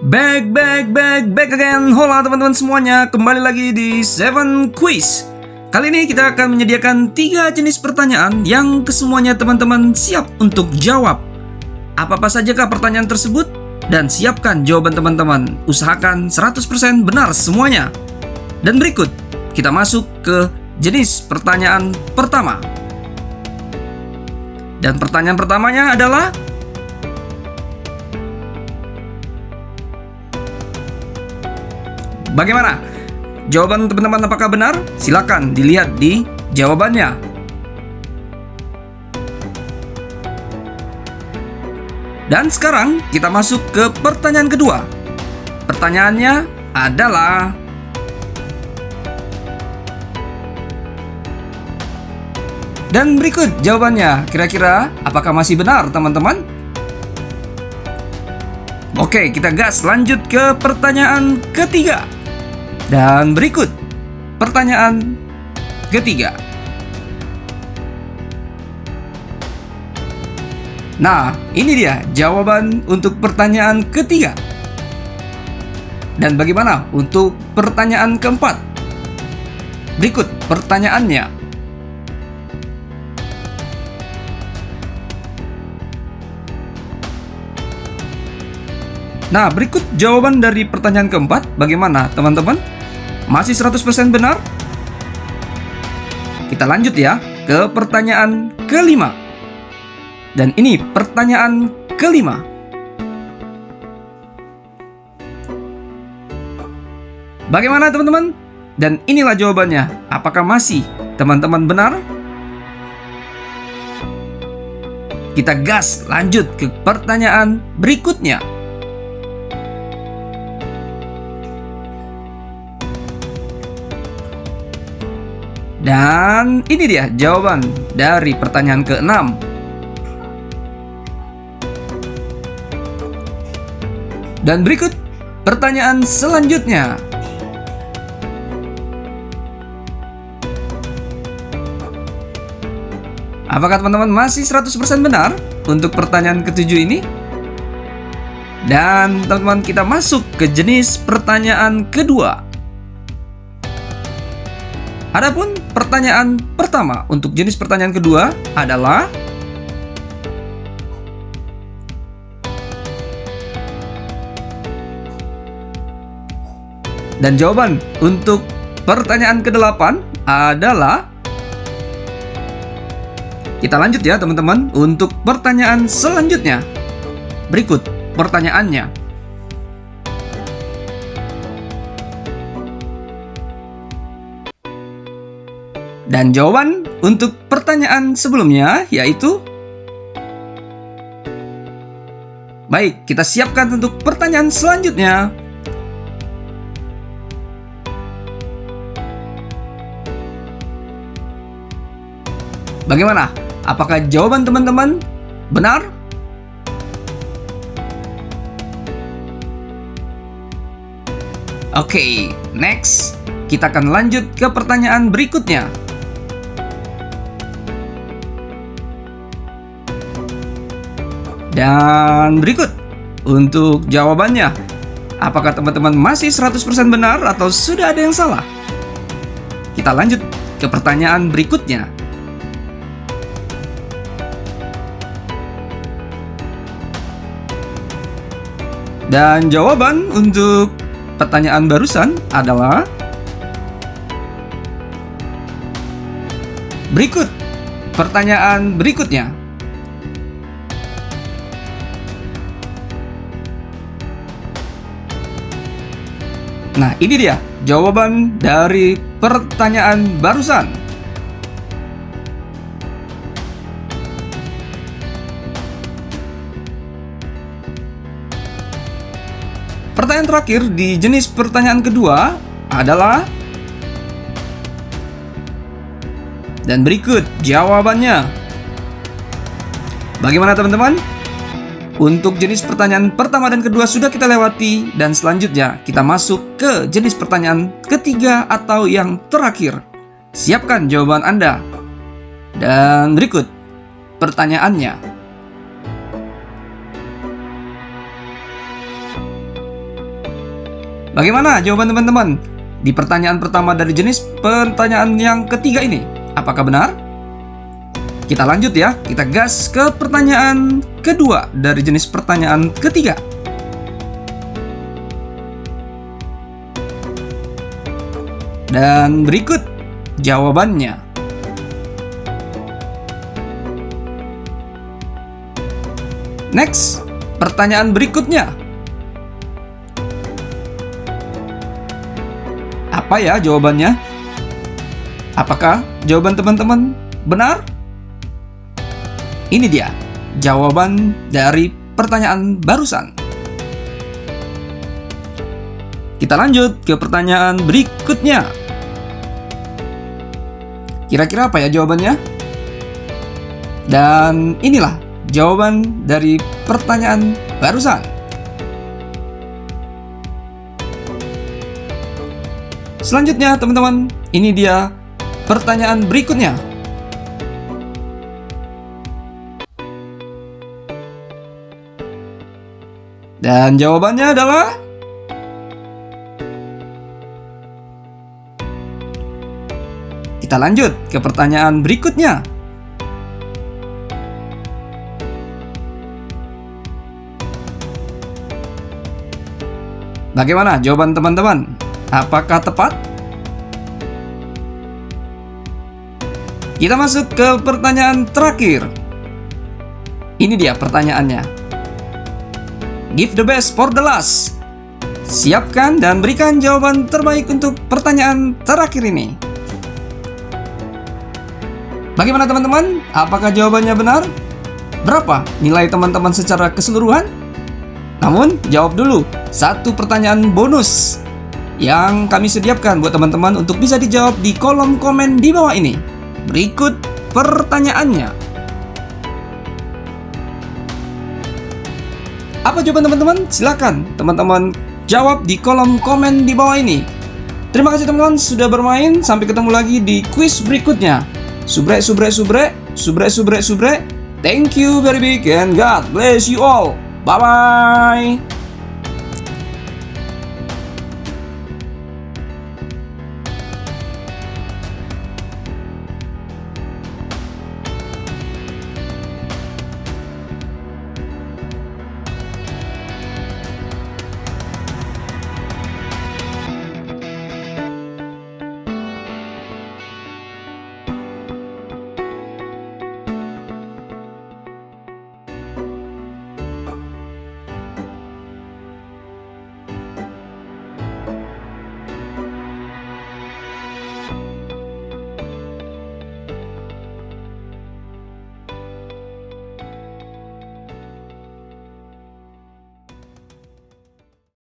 Back again. Hola teman-teman semuanya, kembali lagi di Seven Quiz. Kali ini kita akan menyediakan 3 jenis pertanyaan yang kesemuanya teman-teman siap untuk jawab. Apa-apa sajakah pertanyaan tersebut? Dan siapkan jawaban teman-teman. Usahakan 100% benar semuanya. Dan berikut, kita masuk ke jenis pertanyaan pertama. Dan pertanyaan pertamanya adalah, bagaimana? Jawaban teman-teman apakah benar? Silakan dilihat di jawabannya. Dan sekarang kita masuk ke pertanyaan kedua. Pertanyaannya adalah, dan berikut jawabannya. Kira-kira apakah masih benar teman-teman? Oke, kita gas lanjut ke pertanyaan ketiga. Dan berikut pertanyaan ketiga. Nah, ini dia jawaban untuk pertanyaan ketiga. Dan bagaimana untuk pertanyaan keempat? Berikut pertanyaannya. Nah, berikut jawaban dari pertanyaan keempat. Bagaimana teman-teman? Masih 100% benar? Kita lanjut ya ke pertanyaan kelima. Dan ini pertanyaan kelima. Bagaimana teman-teman? Dan inilah jawabannya. Apakah masih teman-teman benar? Kita gas lanjut ke pertanyaan berikutnya. Dan ini dia jawaban dari pertanyaan ke-6. Dan berikut pertanyaan selanjutnya. Apakah teman-teman masih 100% benar untuk pertanyaan ke-7 ini? Dan teman-teman, kita masuk ke jenis pertanyaan kedua. Adapun pertanyaan pertama untuk jenis pertanyaan kedua adalah, dan jawaban untuk pertanyaan ke-8 adalah, kita lanjut ya teman-teman untuk pertanyaan selanjutnya. Berikut pertanyaannya. Dan jawaban untuk pertanyaan sebelumnya yaitu, baik, kita siapkan untuk pertanyaan selanjutnya. Bagaimana? Apakah jawaban teman-teman benar? Oke, next. Kita akan lanjut ke pertanyaan berikutnya. Dan berikut untuk jawabannya. Apakah teman-teman masih 100% benar atau sudah ada yang salah? Kita lanjut ke pertanyaan berikutnya. Dan jawaban untuk pertanyaan barusan adalah, berikut pertanyaan berikutnya. Nah, ini dia jawaban dari pertanyaan barusan. Pertanyaan terakhir di jenis pertanyaan kedua adalah, dan berikut jawabannya. Bagaimana teman-teman? Untuk jenis pertanyaan pertama dan kedua sudah kita lewati, dan selanjutnya kita masuk ke jenis pertanyaan ketiga atau yang terakhir. Siapkan jawaban Anda. Dan berikut pertanyaannya. Bagaimana jawaban teman-teman di pertanyaan pertama dari jenis pertanyaan yang ketiga ini? Apakah benar? Kita lanjut ya, kita gas ke pertanyaan kedua dari jenis pertanyaan ketiga. Dan berikut jawabannya. Next, pertanyaan berikutnya. Apa ya jawabannya? Apakah jawaban teman-teman benar? Ini dia jawaban dari pertanyaan barusan. Kita lanjut ke pertanyaan berikutnya. Kira-kira apa ya jawabannya? Dan inilah jawaban dari pertanyaan barusan. Selanjutnya teman-teman, ini dia pertanyaan berikutnya. Dan jawabannya adalah kita lanjut ke pertanyaan berikutnya. Bagaimana jawaban teman-teman? Apakah tepat? Kita masuk ke pertanyaan terakhir. Ini dia pertanyaannya. Give the best for the last. Siapkan dan berikan jawaban terbaik untuk pertanyaan terakhir ini. Bagaimana teman-teman? Apakah jawabannya benar? Berapa nilai teman-teman secara keseluruhan? Namun, jawab dulu satu pertanyaan bonus yang kami sediakan buat teman-teman untuk bisa dijawab di kolom komen di bawah ini. Berikut pertanyaannya. Apa jawaban teman-teman? Silakan teman-teman jawab di kolom komen di bawah ini. Terima kasih teman-teman sudah bermain. Sampai ketemu lagi di kuis berikutnya. Subrek, subrek, subrek, subrek, subrek, subrek. Thank you very big and God bless you all. Bye-bye.